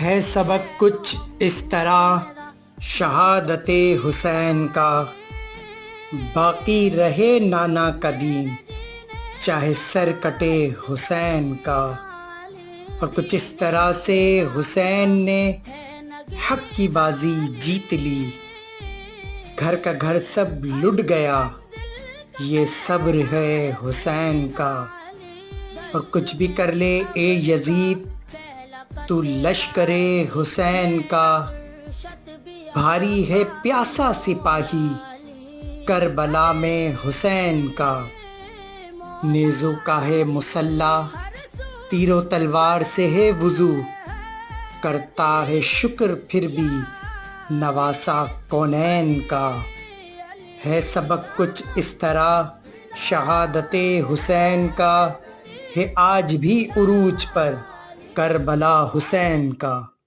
ہے سبق کچھ اس طرح شہادت حسین کا، باقی رہے نانا قدیم چاہے سر کٹے حسین کا۔ اور کچھ اس طرح سے حسین نے حق کی بازی جیت لی، گھر کا گھر سب لٹ گیا، یہ صبر ہے حسین کا۔ اور کچھ بھی کر لے اے یزید تو لشکر حسین کا، بھاری ہے پیاسا سپاہی کربلا میں حسین کا۔ نیزو کا ہے مسلح تیر و تلوار سے ہے وضو، کرتا ہے شکر پھر بھی نواسا کونین کا۔ ہے سبق کچھ اس طرح شہادت حسین کا، ہے آج بھی عروج پر کربلا حسین کا۔